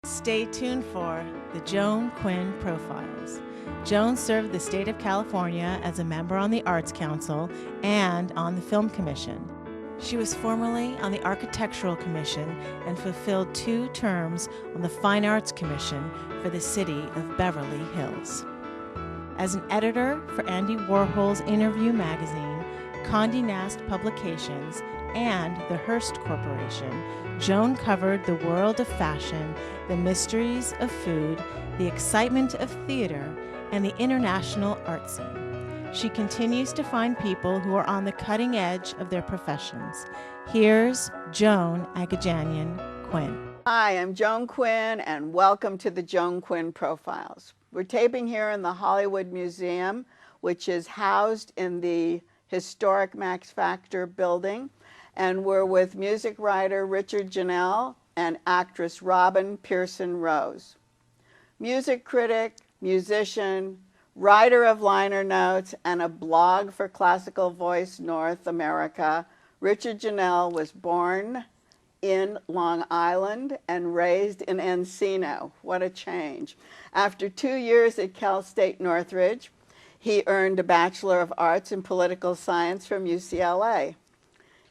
Stay tuned for the Joan Quinn Profiles. Joan served the state of California as a member on the Arts Council and on the Film Commission. She was formerly on the Architectural Commission and fulfilled 2 terms on the Fine Arts Commission for the city of Beverly Hills. As an editor for Andy Warhol's Interview magazine, Condé Nast Publications, and the Hearst Corporation, Joan covered the world of fashion, the mysteries of food, the excitement of theater, and the international art scene. She continues to find people who are on the cutting edge of their professions. Here's Joan AGAJAINIan Quinn. Hi, I'm Joan Quinn, and welcome to the Joan Quinn Profiles. We're taping here in the Hollywood Museum, which is housed in the historic Max Factor building, and we're with music writer Richard Ginell and actress Robin Pearson Rose. Music critic, musician, writer of liner notes, and a blog for Classical Voice North America, Richard Ginell was born in Long Island and raised in Encino. What a change. After 2 years at Cal State Northridge, he earned a Bachelor of Arts in Political Science from UCLA.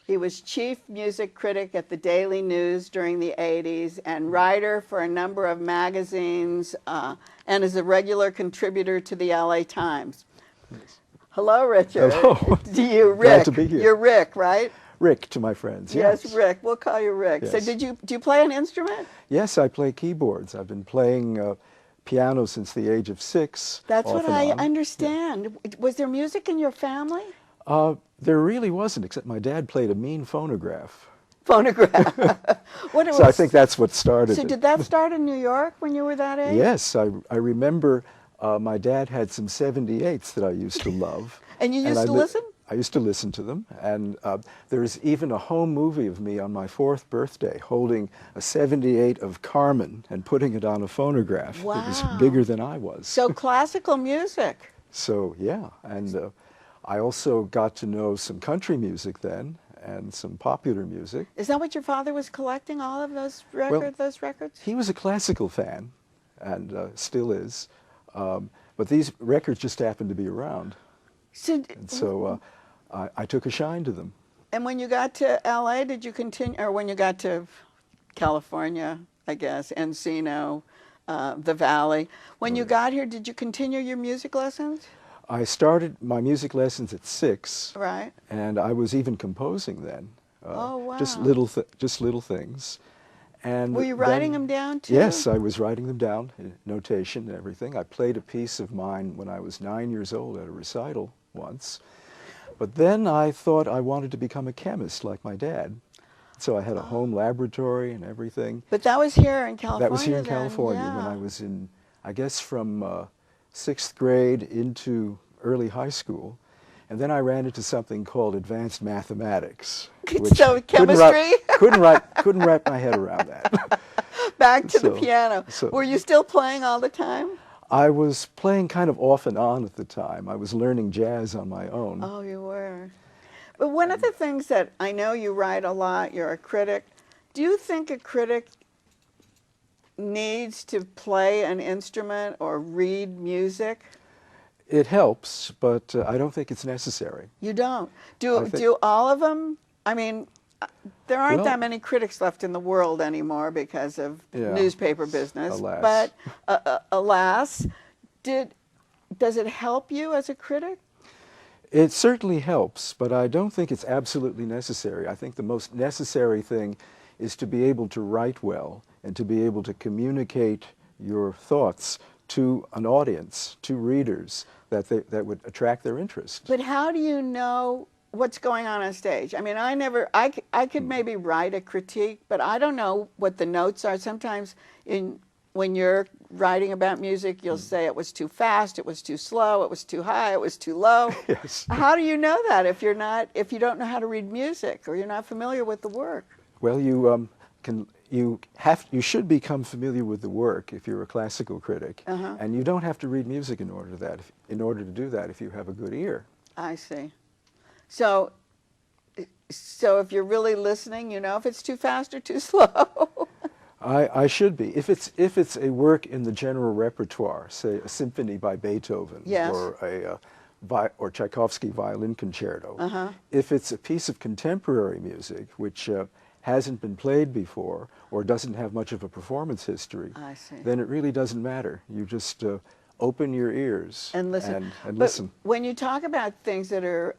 He was chief music critic at the Daily News during the 80s and writer for a number of magazines and is a regular contributor to the LA Times. Yes. Hello, Richard. Hello. Do you, Rick? Glad to be here. You're Rick, right? Rick to my friends. Yes, Rick. We'll call you Rick. Yes. So do you play an instrument? Yes, I play keyboards. I've been playing piano since the age of 6. That's what I on. understand. Yeah. Was there music in your family? There really wasn't, except my dad played a mean phonograph. Phonograph. So I think that's what started So it. did that start in New York when you were that age? Yes, I remember my dad had some 78s that I used to love. And you used to listen? I used to listen to them, and there's even a home movie of me on my 4th birthday holding a 78 of Carmen and putting it on a phonograph. Wow. It was bigger than I was. So classical music. So yeah, and I also got to know some country music then and some popular music. Is that what your father was collecting, all of those records? He was a classical fan, and still is, but these records just happened to be around. So I took a shine to them. And when you got to LA, did you continue, or when you got to California, I guess, Encino, the Valley, when you got here, did you continue your music lessons? I started my music lessons at 6. Right. And I was even composing then. Oh, wow. Just little things. And were you writing them down too? Yes, I was writing them down, notation and everything. I played a piece of mine when I was 9 years old at a recital once. But then I thought I wanted to become a chemist like my dad. So I had a home laboratory and everything. But that was here in California. That was here in then, California yeah. when I was in, I guess from 6th grade into early high school. And then I ran into something called advanced mathematics. So chemistry? Couldn't wrap my head around that. Back to the piano. So, were you still playing all the time? I was playing kind of off and on at the time. I was learning jazz on my own. Oh, you were. But one of the things that I know you write a lot, you're a critic. Do you think a critic needs to play an instrument or read music? It helps, but I don't think it's necessary. You don't? Do all of them? I mean, there aren't that many critics left in the world anymore because of newspaper business. Alas. But alas, does it help you as a critic? It certainly helps, but I don't think it's absolutely necessary. I think the most necessary thing is to be able to write well and to be able to communicate your thoughts to an audience, to readers, that would attract their interest. But how do you know what's going on stage? I mean, I could maybe write a critique, but I don't know what the notes are. Sometimes when you're writing about music, you'll say it was too fast, it was too slow, it was too high, it was too low. Yes. How do you know that if you don't know how to read music or you're not familiar with the work? Well, you should become familiar with the work if you're a classical critic, and you don't have to read music in order to do that if you have a good ear. I see. So if you're really listening, you know if it's too fast or too slow. I should be. If it's a work in the general repertoire, say a symphony by Beethoven, Yes. or Tchaikovsky violin concerto. Uh-huh. If it's a piece of contemporary music which hasn't been played before or doesn't have much of a performance history, I see. then it really doesn't matter. You just open your ears And listen. and But listen. when you talk about things that are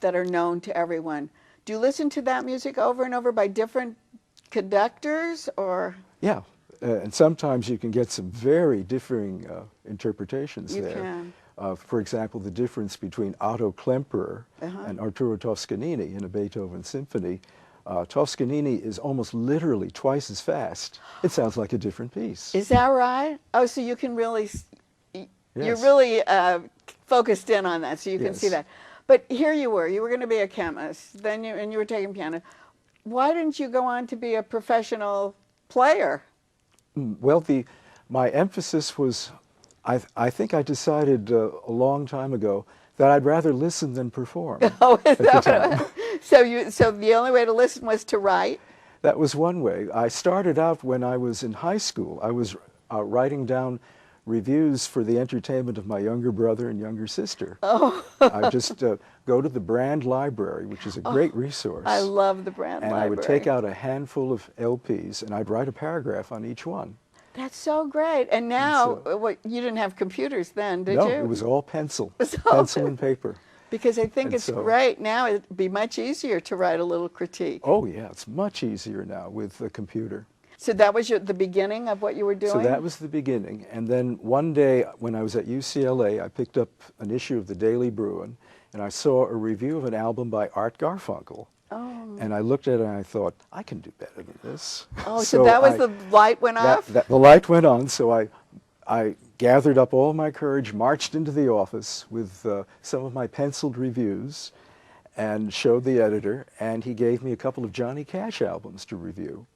known to everyone, do you listen to that music over and over by different conductors, or? Yeah, and sometimes you can get some very differing interpretations You there. can. For example, the difference between Otto Klemperer Uh-huh. and Arturo Toscanini in a Beethoven symphony. Toscanini is almost literally twice as fast. It sounds like a different piece. Is that right? Oh, so you can really, you're Yes. really focused in on that, so you can see Yes. that. But here you were going to be a chemist, then you were taking piano. Why didn't you go on to be a professional player? Well, my emphasis was, I think I decided a long time ago that I'd rather listen than perform. Oh, is at the that time. what, so the only way to listen was to write? That was one way. I started out when I was in high school. I was writing down reviews for the entertainment of my younger brother and younger sister. Oh. I just go to the Brand Library, which is a great resource. I love the Brand and Library. I would take out a handful of LPs and I'd write a paragraph on each one. That's so great. And now, so- you didn't have computers then, did No, you? it was all pencil. was all Pencil and paper. Because I think And it's so- great now. It'd be much easier to write a little critique. Oh yeah, it's much easier now with the computer. So that was the beginning of what you were doing? So that was the beginning. And then one day when I was at UCLA, I picked up an issue of the Daily Bruin and I saw a review of an album by Art Garfunkel. Oh. And I looked at it and I thought, I can do better than this. Oh, so that was the light went off? The light went on, so I gathered up all my courage, marched into the office with some of my penciled reviews and showed the editor, and he gave me a couple of Johnny Cash albums to review.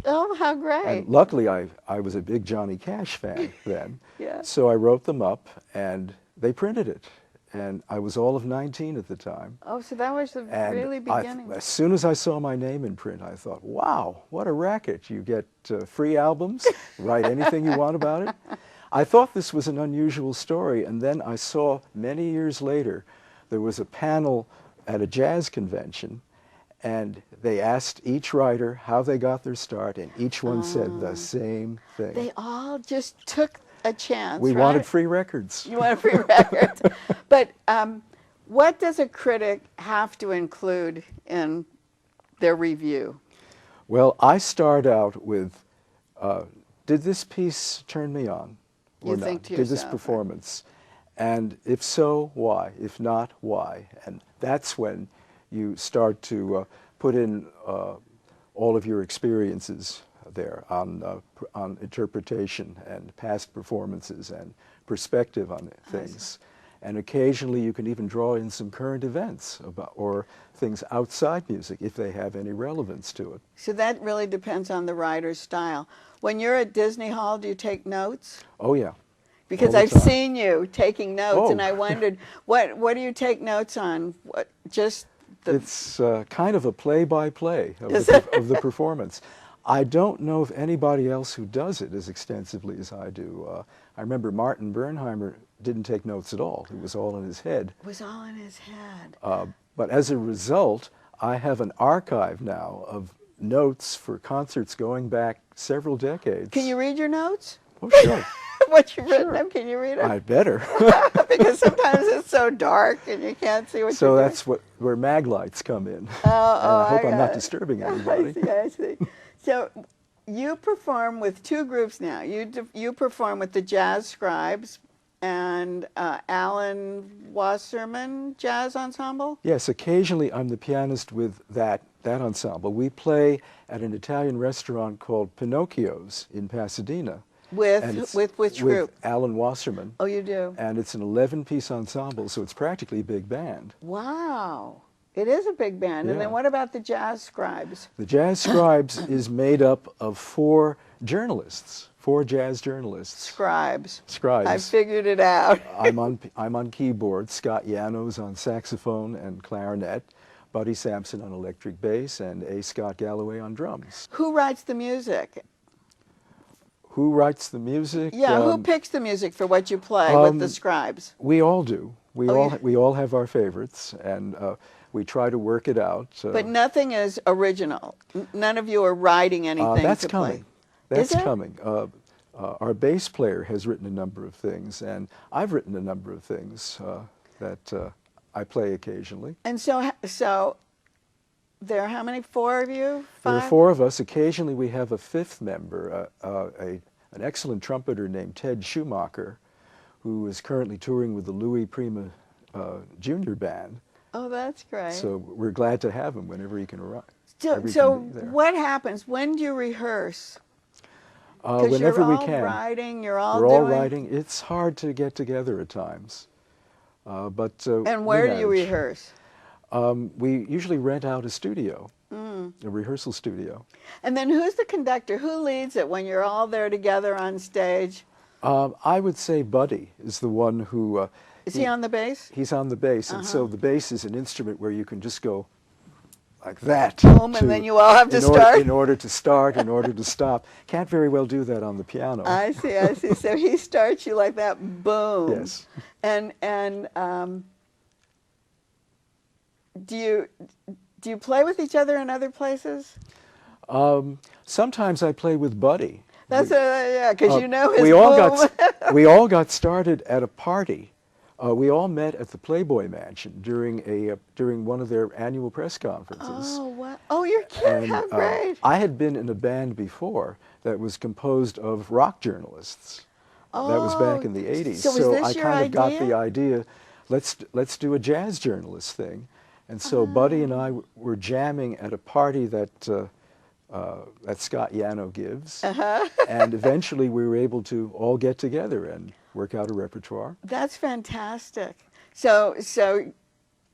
Oh, how great. And luckily, I was a big Johnny Cash fan then. Yeah. So I wrote them up, and they printed it. And I was all of 19 at the time. Oh, so that was the And really beginning. as soon as I saw my name in print, I thought, wow, what a racket. You get free albums, write anything you want about it. I thought this was an unusual story, and then I saw many years later, there was a panel at a jazz convention, and they asked each writer how they got their start, and each one said the same thing. They all just took a chance, We right? wanted free records. You want a free record. But what does a critic have to include in their review? Well, I start out with, did this piece turn me on or You not? think to Did this yourself, right? performance? And if so, why? If not, why? And that's when you start to put in all of your experiences there on interpretation and past performances and perspective on things. And occasionally you can even draw in some current events or things outside music if they have any relevance to it. So that really depends on the writer's style. When you're at Disney Hall, do you take notes? Oh yeah. Because All the I've time. seen you taking notes, Oh. and I wondered, what do you take notes on? What, just the... It's kind of a play-by-play of, Is of the performance. I don't know of anybody else who does it as extensively as I do. I remember Martin Bernheimer didn't take notes at all. It was all in his head. It was all in his head. But as a result, I have an archive now of notes for concerts going back several decades. Can you read your notes? Oh, sure. What you've written Sure. them? Can you read them? I better. Because sometimes it's so dark and you can't see what So you're that's where mag lights come in. Oh, And I hope I'm got not it. disturbing I anybody. see, I see. So you perform with two groups now. You perform with the Jazz Scribes and Alan Wasserman Jazz Ensemble? Yes, occasionally I'm the pianist with that ensemble. We play at an Italian restaurant called Pinocchio's in Pasadena. And it's With which group? With Alan Wasserman. Oh, you do? And it's an 11-piece ensemble, so it's practically a big band. Wow. It is a big band. And then Yeah. what about the Jazz Scribes? The Jazz Scribes is made up of 4 journalists, 4 jazz journalists. Scribes. Scribes. I figured it out. I'm on keyboard. Scott Yano's on saxophone and clarinet. Buddy Sampson on electric bass, and A. Scott Galloway on drums. Who writes the music? Who writes the music? Yeah, who picks the music for what you play with the scribes? We all do. We Oh, we all have our favorites, and we try to work it out. But nothing is original. None of you are writing anything that's to coming. play. That's Is it? coming. Our bass player has written a number of things, and I've written a number of things that I play occasionally. And so there are how many? 4 of you? 5? There are 4 of us. Occasionally we have a 5th member, an excellent trumpeter named Ted Schumacher, who is currently touring with the Louis Prima Junior Band. Oh, that's great. So we're glad to have him whenever he can arrive. So what happens? When do you rehearse? Because Whenever you're we all can. writing, you're all We're doing... all writing. It's hard to get together at times. And where do you rehearse? We usually rent out a studio, a rehearsal studio. And then who's the conductor? Who leads it when you're all there together on stage? I would say Buddy is the one who... Is he on the bass? He's on the bass, and so the bass is an instrument where you can just go like that. Boom, and then you all have to start? In order to start, in order to stop. Can't very well do that on the piano. I see, I see. So he starts you like that, boom. Yes. And do you play with each other in other places? Sometimes I play with Buddy. That's yeah, because you know his we all boom. we all got started at a party. We all met at the Playboy Mansion during one of their annual press conferences. Oh, what? Oh, you're kidding. How great. I had been in a band before that was composed of rock journalists. That was back in the 80s. So was this I your kind of got idea? the idea, let's do a jazz journalist thing. And so Buddy and I were jamming at a party that Scott Yano gives. And eventually we were able to all get together and work out a repertoire. That's fantastic. So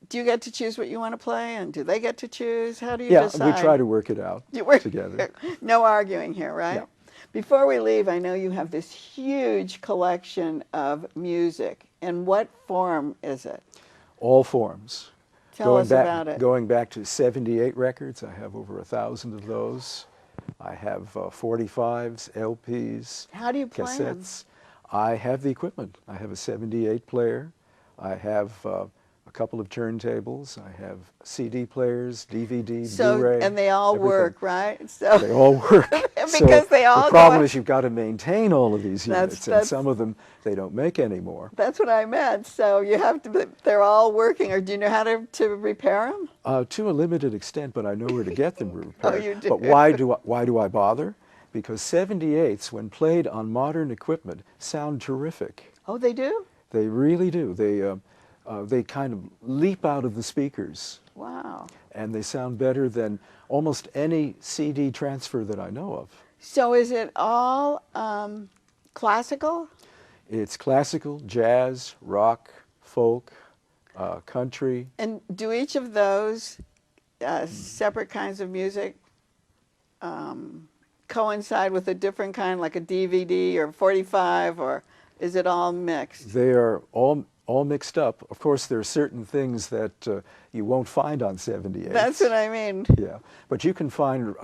do you get to choose what you want to play, and do they get to choose? How do you decide? Yeah, we try to work it out together. No arguing here, right? Yeah. Before we leave, I know you have this huge collection of music. In what form is it? All forms. Tell us about it. Going back to 78 records, I have over 1,000 of those. I have 45s, LPs, How do you play them? cassettes. I have the equipment. I have a 78 player. I have a couple of turntables. I have CD players, DVD, Blu-ray. And they all everything. work, right? So They all work. Because they all The problem is you've got to maintain all of these units, and some of them they don't make anymore. That's what I meant. So you have to. They're all working. Or do you know how to repair them? To a limited extent, but I know where to get them repaired. You do. But why do I bother? Because 78s, when played on modern equipment, sound terrific. Oh, they do? They really do. They kind of leap out of the speakers. Wow. And they sound better than almost any CD transfer that I know of. So is it all classical? It's classical, jazz, rock, folk, country. And do each of those separate kinds of music coincide with a different kind, like a DVD or 45, or is it all mixed? They are all mixed up. Of course, there are certain things that you won't find on 78. That's what I mean. Yeah, but you can find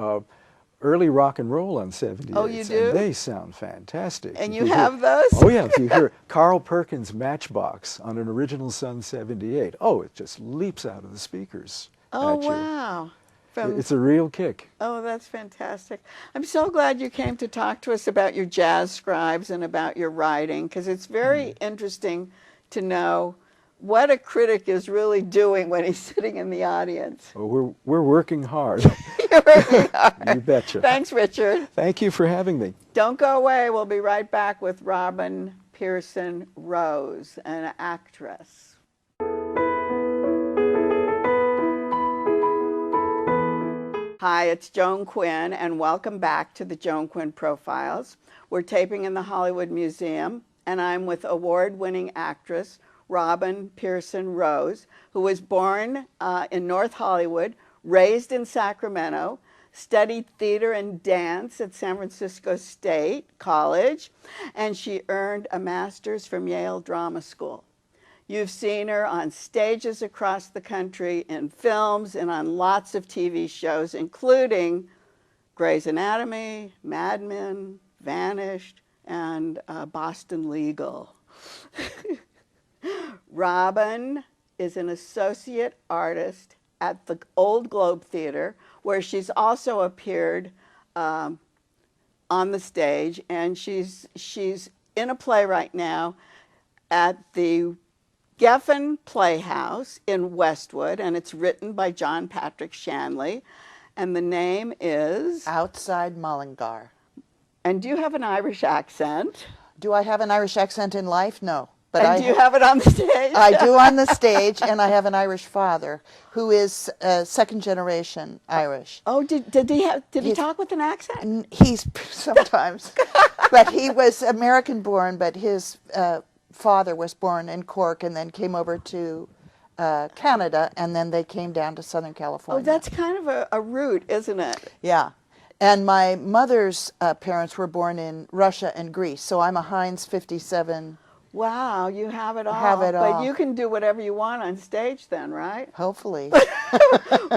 early rock and roll on 78. Oh, you do? And they sound fantastic. And you have those? Oh, yeah. If you hear Carl Perkins' Matchbox on an Original Sun 78, oh, it just leaps out of the speakers Oh, at you. wow. It's a real kick. Oh, that's fantastic. I'm so glad you came to talk to us about your jazz scribes and about your writing, because it's very interesting to know what a critic is really doing when he's sitting in the audience. Oh, we're working hard. You're working hard. You betcha. Thanks, Richard. Thank you for having me. Don't go away. We'll be right back with Robin Pearson Rose, an actress. Hi, it's Joan Quinn, and welcome back to the Joan Quinn Profiles. We're taping in the Hollywood Museum, and I'm with award-winning actress Robin Pearson Rose, who was born in North Hollywood, raised in Sacramento, studied theater and dance at San Francisco State College, and she earned a master's from Yale Drama School. You've seen her on stages across the country, in films, and on lots of TV shows, including Grey's Anatomy, Mad Men, Vanished, and Boston Legal. Robin is an associate artist at the Old Globe Theater, where she's also appeared on the stage, and she's in a play right now at the Geffen Playhouse in Westwood, and it's written by John Patrick Shanley, and the name is Outside Mullingar. And do you have an Irish accent? Do I have an Irish accent in life? No. But And do you have it on the stage? I do on the stage, and I have an Irish father who is second generation Irish. Oh, did he talk with an accent? He's sometimes, but he was American born, but his father was born in Cork and then came over to Canada, and then they came down to Southern California. Oh, that's kind of a route, isn't it? Yeah. And my mother's parents were born in Russia and Greece, so I'm a Heinz 57. Wow, you have it all. Have it all. But you can do whatever you want on stage then, right? Hopefully.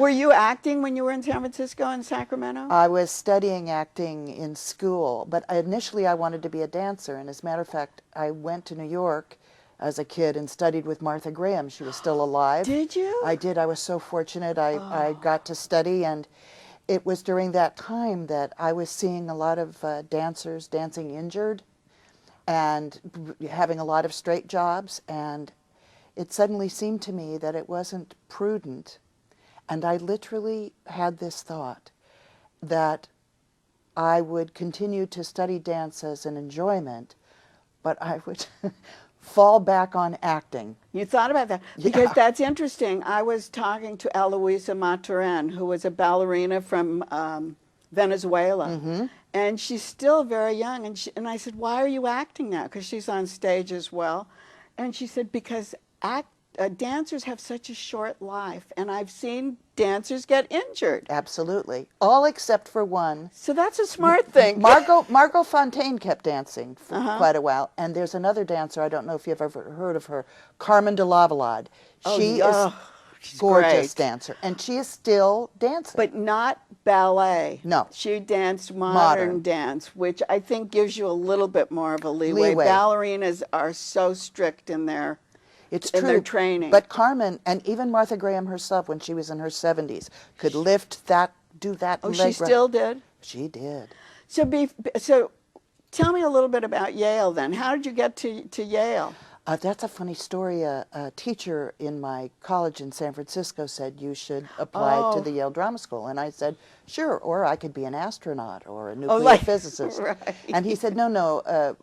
Were you acting when you were in San Francisco and Sacramento? I was studying acting in school, but initially I wanted to be a dancer. And as a matter of fact, I went to New York as a kid and studied with Martha Graham. She was still alive. Did you? I did. I was so fortunate. I got to study, and it was during that time that I was seeing a lot of dancers dancing injured and having a lot of straight jobs, and it suddenly seemed to me that it wasn't prudent. And I literally had this thought that I would continue to study dance as an enjoyment, but I would fall back on acting. You thought about that? Because that's interesting. I was talking to Eloisa Maturin, who was a ballerina from Venezuela. And she's still very young. And I said, why are you acting now? Because she's on stage as well. And she said, because dancers have such a short life. And I've seen dancers get injured. Absolutely. All except for one. So that's a smart thing. Margot Fontaine kept dancing for quite a while. And there's another dancer, I don't know if you've ever heard of her, Carmen de Lavallade. She is she's gorgeous great. Dancer. And she is still dancing. But not ballet. No. She danced modern dance, which I think gives you a little bit more of a leeway. Ballerinas are so strict in their their training. But Carmen, and even Martha Graham herself, when she was in her 70s, could lift that, do that leg. Oh, she still did? She did. So tell me a little bit about Yale then. How did you get to Yale? That's a funny story. A teacher in my college in San Francisco said you should apply to the Yale Drama School. And I said, sure, or I could be an astronaut or a nuclear physicist. Right. And he said, no,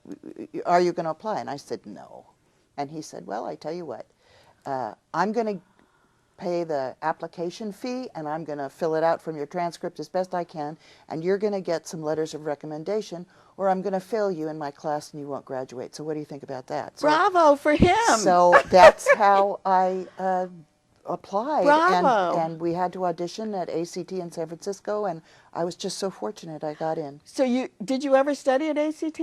are you going to apply? And I said, no. And he said, well, I tell you what, I'm going to pay the application fee, and I'm going to fill it out from your transcript as best I can, and you're going to get some letters of recommendation, or I'm going to fail you in my class and you won't graduate. So what do you think about that? So, bravo for him. So that's how I applied. Bravo. And we had to audition at ACT in San Francisco, and I was just so fortunate I got in. So did you ever study at ACT?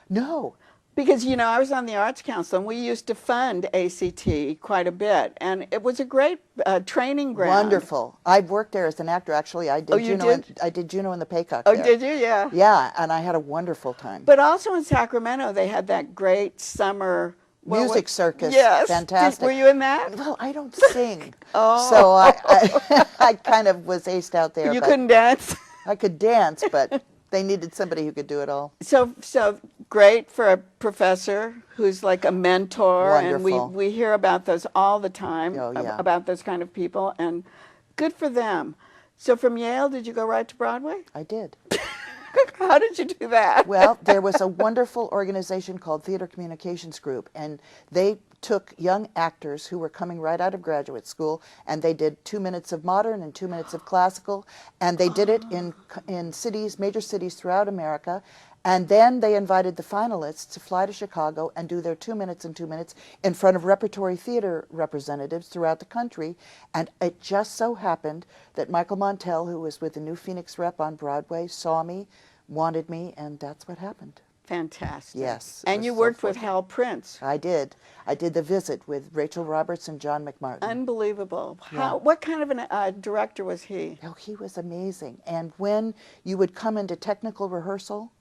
No. Because, you know, I was on the Arts Council, and we used to fund ACT quite a bit. And it was a great training ground. Wonderful. I worked there as an actor, actually. I did I did Juno and the Paycock there. Oh, did you? Yeah. Yeah, and I had a wonderful time. But also in Sacramento, they had that great summer... Music circus. Yes. Fantastic. Were you in that? Well, I don't sing. So I kind of was aced out there. You couldn't dance? I could dance, but they needed somebody who could do it all. So great for a professor who's like a mentor. Wonderful. And we hear about those all the time, Oh, yeah. about those kind of people, and good for them. So from Yale, did you go right to Broadway? I did. How did you do that? Well, there was a wonderful organization called Theater Communications Group, and they took young actors who were coming right out of graduate school, and they did 2 minutes of modern and 2 minutes of classical, and they did it in cities, major cities throughout America. And then they invited the finalists to fly to Chicago and do their 2 minutes and 2 minutes in front of repertory theater representatives throughout the country. And it just so happened that Michael Montel, who was with the New Phoenix Rep on Broadway, saw me, wanted me, and that's what happened. Fantastic. Yes. it And was you so worked with fortunate. Hal Prince. I did. I did The Visit with Rachel Roberts and John McMartin. Unbelievable. Yeah. What kind of a director was he? Oh, he was amazing. And when you would come into technical rehearsal,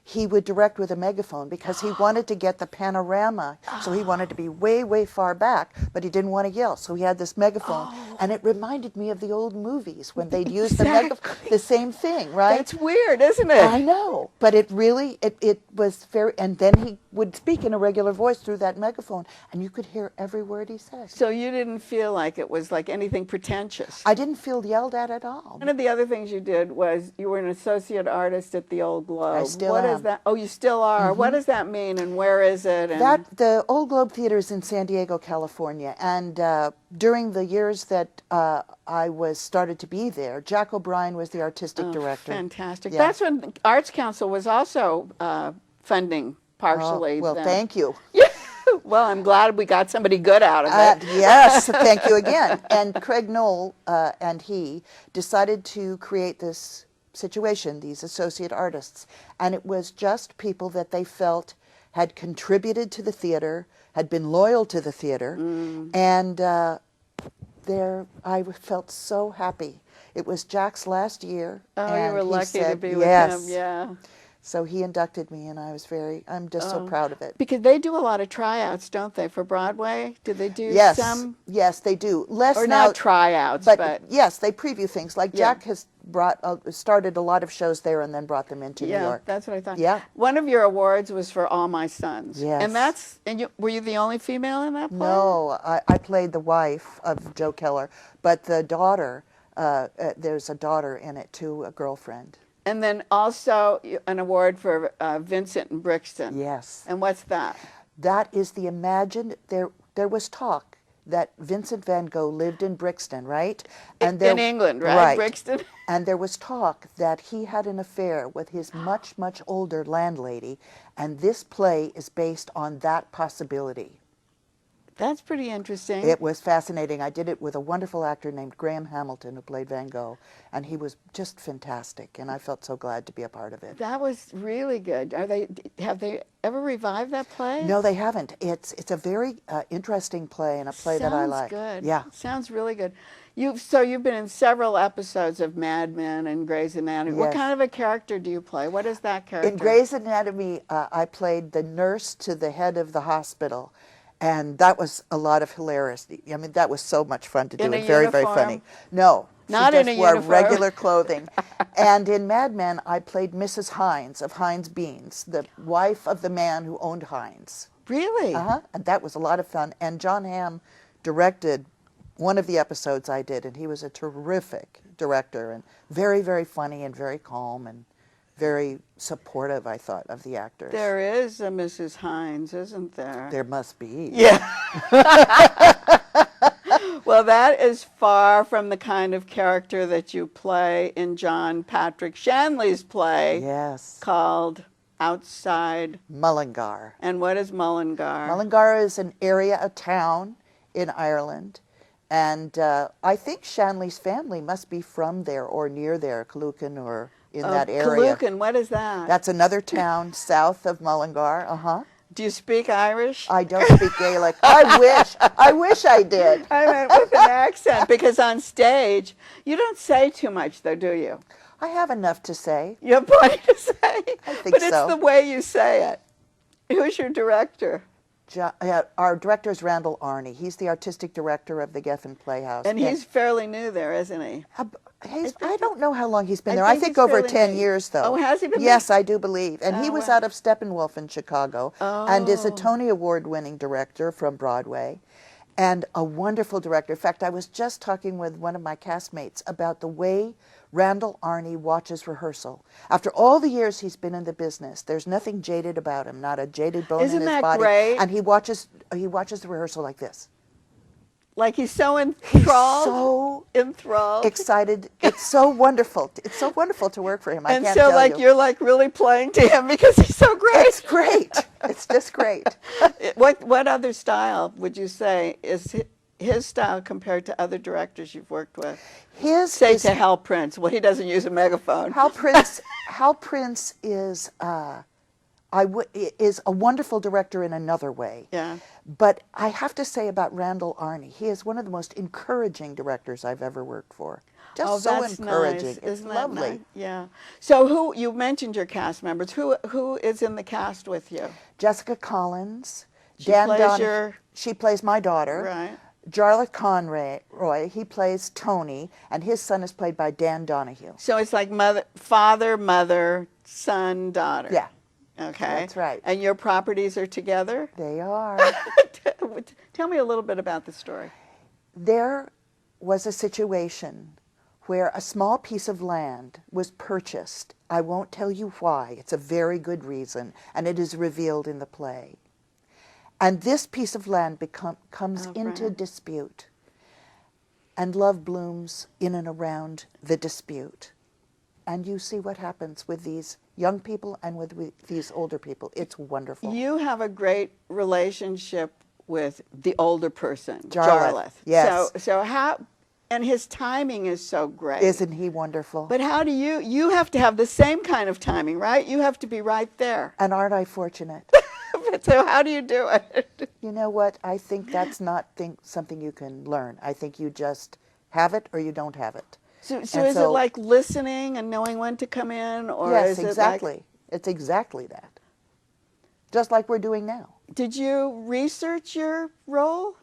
he would direct with a megaphone because he wanted to get the panorama. So he wanted to be way, way far back, but he didn't want to yell. So he had this megaphone. And it reminded me of the old movies when they'd use the megaphone. The same thing, right? That's weird, isn't it? I know. But it really, it was very, and then he would speak in a regular voice through that megaphone, and you could hear every word he said. So you didn't feel like it was like anything pretentious? I didn't feel yelled at all. One of the other things you did was you were an associate artist at the Old Globe. I still What is am. that? Oh, you still are. What does that mean, and where is it? And The Old Globe Theater is in San Diego, California, and during the years that I was started to be there, Jack O'Brien was the artistic director. Fantastic. Yeah. That's when the Arts Council was also funding partially. Well, then. thank you. Well, I'm glad we got somebody good out of it. Yes, thank you again. And Craig Knoll and he decided to create this situation, these associate artists, and it was just people that they felt had contributed to the theater, had been loyal to the theater, and I felt so happy. It was Jack's last year. Oh, you and were he lucky to said, be with yes. him. Yeah. So he inducted me, and I'm just so proud of it. Because they do a lot of tryouts, don't they, for Broadway? Do they do Yes, some? yes, they do. Less Or now, not tryouts, but, but yes, they preview things. Like Yeah. Jack has started a lot of shows there and then brought them into New yeah, York. that's what I thought. Yeah. One of your awards was for All My Sons. Yes. And were you the only female in that play? No, I played the wife of Joe Keller, but the daughter, there's a daughter in it too, a girlfriend. And then also an award for Vincent and Brixton. Yes. And what's that? That is the imagined, there was talk that Vincent van Gogh lived in Brixton, right? And In England, right? Brixton? And there was talk that he had an affair with his much, much older landlady, and this play is based on that possibility. That's pretty interesting. It was fascinating. I did it with a wonderful actor named Graham Hamilton who played Van Gogh, and he was just fantastic, and I felt so glad to be a part of it. That was really good. Have they ever revived that play? No, they haven't. It's a very interesting play and a play that I like. Sounds good. Yeah. Sounds really good. You've been in several episodes of Mad Men and Grey's Anatomy. What Yes. kind of a character do you play? What is that character? In Grey's Anatomy, I played the nurse to the head of the hospital, and that was a lot of hilarity. I mean, that was so much fun to do In a and very, very uniform? funny. No, Not she in just a wore uniform. regular clothing. And in Mad Men, I played Mrs. Hines of Hines Beans, the wife of the man who owned Hines. Really? And that was a lot of fun. And John Hamm directed one of the episodes I did, and he was a terrific director and very, very funny and very calm and very supportive, I thought, of the actors. There is a Mrs. Hines, isn't there? There must be. Yeah. Well, that is far from the kind of character that you play in John Patrick Shanley's play Yes. called Outside. Mullingar. And what is Mullingar? Mullingar is an area, a town in Ireland. And I think Shanley's family must be from there or near there, Colucan or in that area. Colucan, what is that? That's another town south of Mullingar. Do you speak Irish? I don't speak Gaelic. I wish I did. I meant with an accent, because on stage, you don't say too much, though, do you? I have enough to say. You have plenty to say. I think but it's so. the way you say it. Who's your director? Our director is Randall Arney. He's the artistic director of the Geffen Playhouse. And he's fairly new there, isn't he? I don't know how long he's been I there. I think think he's over fairly 10 new. years, though. Oh, has he been Yes, there? I do believe. And he Oh, was wow. out of Steppenwolf in Chicago and is a Tony Award-winning director from Broadway and a wonderful director. In fact, I was just talking with one of my castmates about the way Randall Arney watches rehearsal. After all the years he's been in the business, there's nothing jaded about him, not a jaded bone Isn't in his that body. great? And he watches the rehearsal like this. Like he's so enthralled. So enthralled. excited. It's so wonderful. It's so wonderful to work for him. I And can't so, tell like, you. you're like really playing to him because he's so great. It's great. It's just great. What other style would you say is his style compared to other directors you've worked with? Say to Hal Prince. Well, he doesn't use a megaphone. Hal Prince is is a wonderful director in another way. Yeah. But I have to say about Randall Arney, he is one of the most encouraging directors I've ever worked for. Just so that's encouraging. nice. It's Isn't that lovely. nice? Yeah. So who, you mentioned your cast members. Who is in the cast with you? Jessica Collins. She plays She plays my daughter. Right. Jarlath Conroy, he plays Tony, and his son is played by Dan Donahue. So it's like father, mother, son, daughter. Yeah. Okay. That's right. And your properties are together? They are. Tell me a little bit about the story. There was a situation where a small piece of land was purchased. I won't tell you why. It's a very good reason, and it is revealed in the play. And this piece of land comes into dispute, and love blooms in and around the dispute. And you see what happens with these young people and with these older people. It's wonderful. You have a great relationship with the older person, Jarlath. Yes. So how, and his timing is so great. Isn't he wonderful? But how do you have to have the same kind of timing, right? You have to be right there. And aren't I fortunate? So how do you do it? You know what? I think that's not something you can learn. I think you just have it or you don't have it. So is it like listening and knowing when to come in, or yes, is it exactly. like, it's exactly that. Just like we're doing now. did you research your role?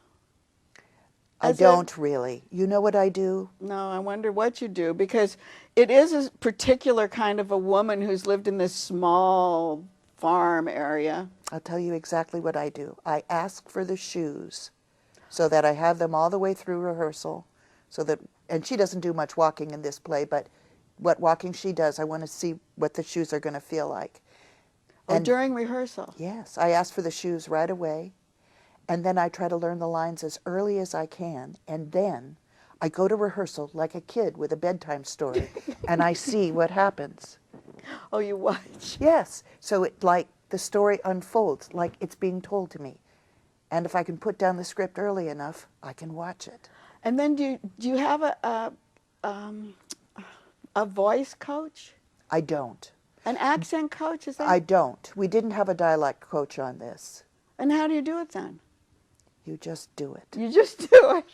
I don't really. You know what I do? No, I wonder what you do, because it is a particular kind of a woman who's lived in this small farm area. I'll tell you exactly what I do. I ask for the shoes so that I have them all the way through rehearsal, so that, and she doesn't do much walking in this play, but what walking she does, I want to see what the shoes are going to feel like. And during rehearsal? Yes, I ask for the shoes right away, and then I try to learn the lines as early as I can, and then I go to rehearsal like a kid with a bedtime story, and I see what happens. Oh, you watch? Yes, so it like the story unfolds like it's being told to me, and if I can put down the script early enough, I can watch it. And then do you have a voice coach? I don't. An accent coach, is that? I don't. We didn't have a dialect coach on this. And how do you do it then? You just do it. You just do it.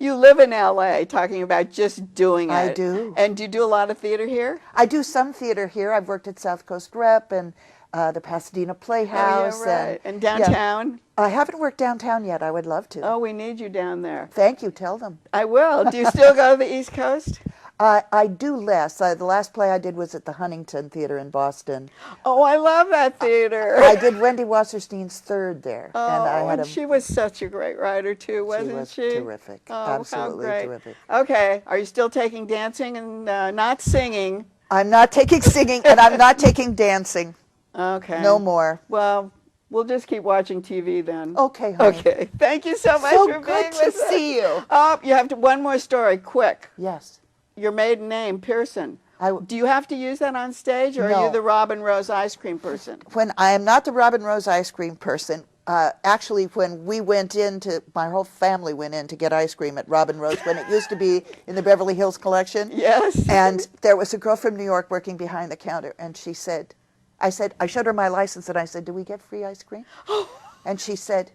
You live in LA, talking about just doing it. I do. And do you do a lot of theater here? I do some theater here. I've worked at South Coast Rep and the Pasadena Playhouse. Oh, yeah, right. And downtown? Yeah. I haven't worked downtown yet. I would love to. Oh, we need you down there. Thank you. Tell them. I will. Do you still go to the East Coast? I do less. The last play I did was at the Huntington Theater in Boston. Oh, I love that theater. I did Wendy Wasserstein's Third there. Oh, and she was such a great writer too, wasn't she? She was terrific. Oh, Absolutely how great. terrific. Okay, are you still taking dancing and not singing? I'm not taking singing and I'm not taking dancing. Okay. No more. Well, we'll just keep watching TV then. Okay, honey. Okay. Thank you so much So for being good to with us. see you. Oh, you have to, one more story, quick. Yes. Your maiden name, Pearson. Do you have to use that on stage, or are No. you the Robin Rose ice cream person? When I am not the Robin Rose ice cream person, actually when we went my whole family went in to get ice cream at Robin Rose when it used to be in the Beverly Hills collection. Yes. And there was a girl from New York working behind the counter, and she said, I showed her my license, and I said, do we get free ice cream? And she said,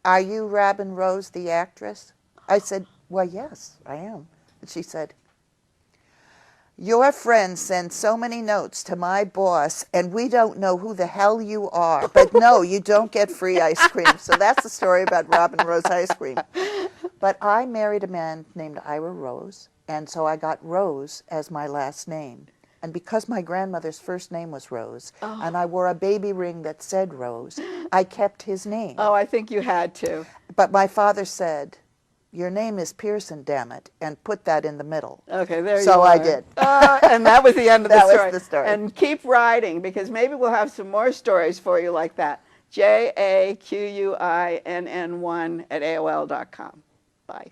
are you Robin Rose, the actress? I said, well, yes, I am. And she said, your friend sends so many notes to my boss, and we don't know who the hell you are. But no, you don't get free ice cream. So that's the story about Robin Rose ice cream. But I married a man named Ira Rose, and so I got Rose as my last name. And because my grandmother's first name was Rose, and I wore a baby ring that said Rose, I kept his name. Oh, I think you had to. But my father said, your name is Pearson, damn it, and put that in the middle. Okay, there you So are. I did. And that was the end of the That story. was the story. And keep writing, because maybe we'll have some more stories for you like that. JAQUINN1 at AOL.com. Bye.